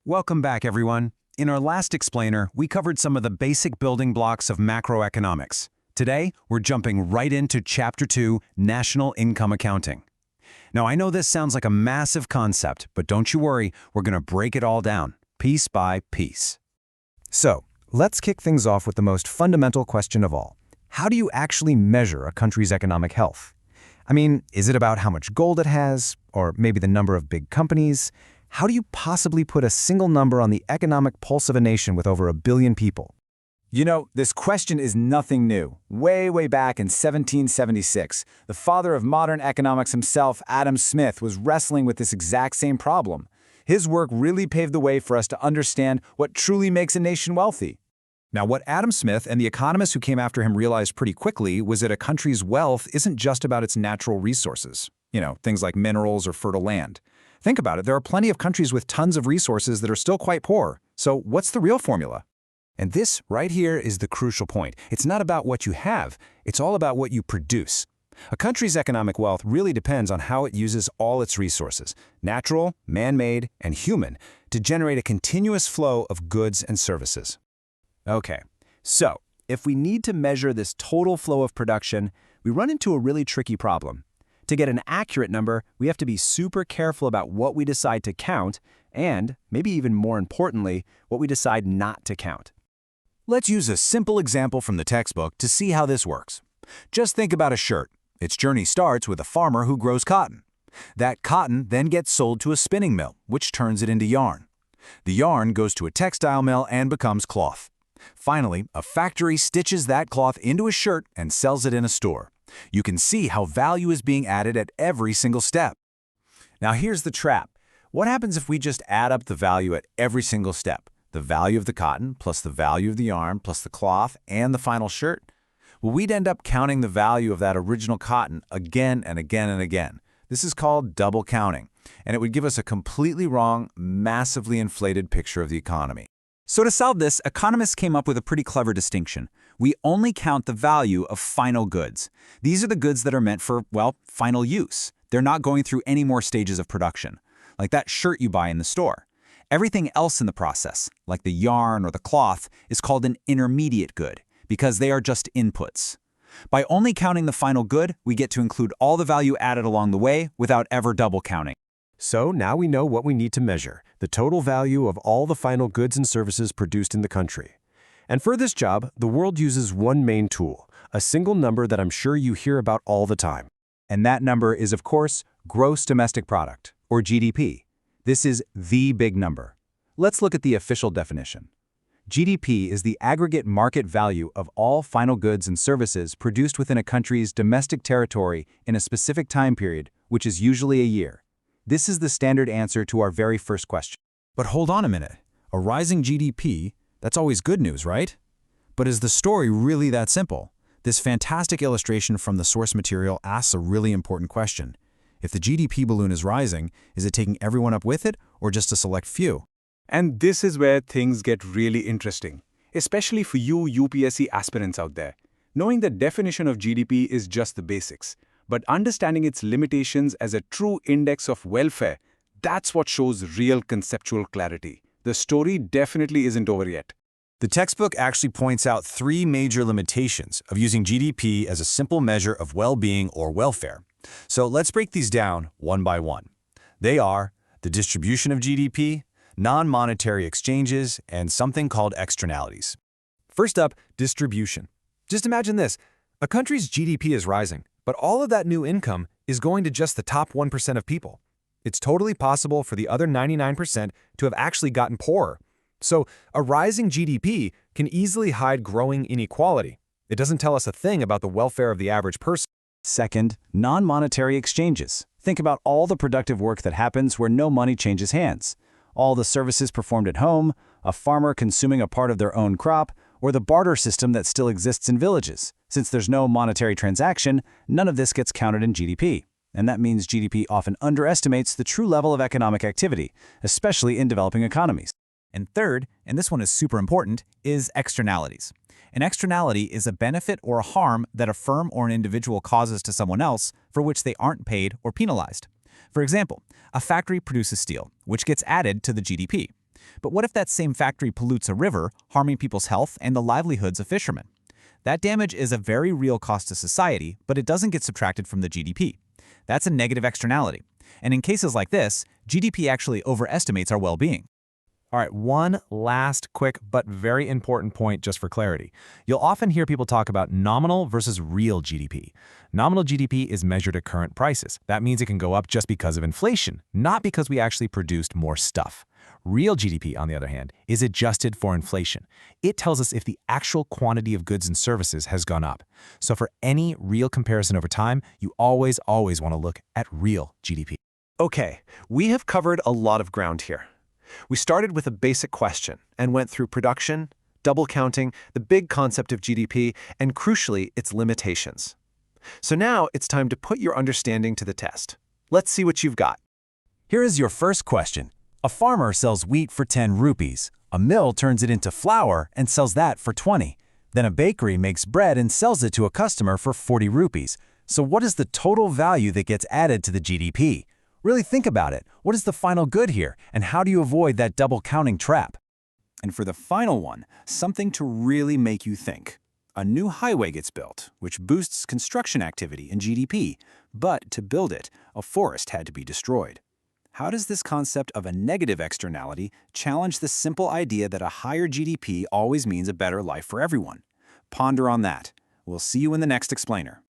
Welcome back, everyone. In our last explainer, we covered some of the basic building blocks of macroeconomics. Today, we're jumping right into Chapter 2, National Income Accounting. Now, I know this sounds like a massive concept, but don't you worry, we're going to break it all down, piece by piece. So, let's kick things off with the most fundamental question of all. How do you actually measure a country's economic health? I mean, is it about how much gold it has, or maybe the number of big companies? How do you possibly put a single number on the economic pulse of a nation with over 1 billion people? You know, this question is nothing new. Way back in 1776, the father of modern economics himself, Adam Smith, was wrestling with this exact same problem. His work really paved the way for us to understand what truly makes a nation wealthy. Now, what Adam Smith and the economists who came after him realized pretty quickly was that a country's wealth isn't just about its natural resources. Things like minerals or fertile land. Think about it, there are plenty of countries with tons of resources that are still quite poor. So what's the real formula? And this right here is the crucial point. It's not about what you have, it's all about what you produce. A country's economic wealth really depends on how it uses all its resources, natural, man-made, and human, to generate a continuous flow of goods and services. Okay, so if we need to measure this total flow of production, we run into a really tricky problem. To get an accurate number, we have to be super careful about what we decide to count and, maybe even more importantly, what we decide not to count. Let's use a simple example from the textbook to see how this works. Just think about a shirt. Its journey starts with a farmer who grows cotton. That cotton then gets sold to a spinning mill, which turns it into yarn. The yarn goes to a textile mill and becomes cloth. Finally, a factory stitches that cloth into a shirt and sells it in a store. You can see how value is being added at every single step. Now here's the trap. What happens if we just add up the value at every single step? The value of the cotton, plus the value of the yarn, plus the cloth, and the final shirt? Well, we'd end up counting the value of that original cotton again and again and again. This is called double counting, and it would give us a completely wrong, massively inflated picture of the economy. So to solve this, economists came up with a pretty clever distinction. We only count the value of final goods. These are the goods that are meant for, well, final use. They're not going through any more stages of production, like that shirt you buy in the store. Everything else in the process, like the yarn or the cloth, is called an intermediate good, because they are just inputs. By only counting the final good, we get to include all the value added along the way without ever double counting. So now we know what we need to measure, the total value of all the final goods and services produced in the country. And for this job, the world uses one main tool, a single number that I'm sure you hear about all the time. And that number is, of course, gross domestic product, or GDP. This is the big number. Let's look at the official definition. GDP is the aggregate market value of all final goods and services produced within a country's domestic territory in a specific time period, which is usually a year. This is the standard answer to our very first question. But hold on a minute. A rising GDP, that's always good news, right? But is the story really that simple? This fantastic illustration from the source material asks a really important question. If the GDP balloon is rising, is it taking everyone up with it, or just a select few? And this is where things get really interesting, especially for you UPSC aspirants out there. Knowing the definition of GDP is just the basics, but understanding its limitations as a true index of welfare, that's what shows real conceptual clarity. The story definitely isn't over yet. The textbook actually points out 3 major limitations of using GDP as a simple measure of well-being or welfare. So let's break these down one by one. They are the distribution of GDP, non-monetary exchanges, and something called externalities. First up, distribution. Just imagine this. A country's GDP is rising, but all of that new income is going to just the top 1% of people. It's totally possible for the other 99% to have actually gotten poorer. So a rising GDP can easily hide growing inequality. It doesn't tell us a thing about the welfare of the average person. Second, non-monetary exchanges. Think about all the productive work that happens where no money changes hands. All the services performed at home, a farmer consuming a part of their own crop, or the barter system that still exists in villages. Since there's no monetary transaction, none of this gets counted in GDP. And that means GDP often underestimates the true level of economic activity, especially in developing economies. And third, and this one is super important, is externalities. An externality is a benefit or a harm that a firm or an individual causes to someone else for which they aren't paid or penalized. For example, a factory produces steel, which gets added to the GDP. But what if that same factory pollutes a river, harming people's health and the livelihoods of fishermen? That damage is a very real cost to society, but it doesn't get subtracted from the GDP. That's a negative externality. And in cases like this, GDP actually overestimates our well-being. All right, one last quick but very important point just for clarity. You'll often hear people talk about nominal versus real GDP. Nominal GDP is measured at current prices. That means it can go up just because of inflation, not because we actually produced more stuff. Real GDP, on the other hand, is adjusted for inflation. It tells us if the actual quantity of goods and services has gone up. So for any real comparison over time, you always want to look at real GDP. Okay, we have covered a lot of ground here. We started with a basic question and went through production, double counting, the big concept of GDP, and crucially, its limitations. So now it's time to put your understanding to the test. Let's see what you've got. Here is your first question. A farmer sells wheat for 10 rupees. A mill turns it into flour and sells that for 20. Then a bakery makes bread and sells it to a customer for 40 rupees. So what is the total value that gets added to the GDP? Really think about it. What is the final good here, and how do you avoid that double counting trap? And for the final one, something to really make you think. A new highway gets built, which boosts construction activity and GDP, but to build it, a forest had to be destroyed. How does this concept of a negative externality challenge the simple idea that a higher GDP always means a better life for everyone? Ponder on that. We'll see you in the next explainer.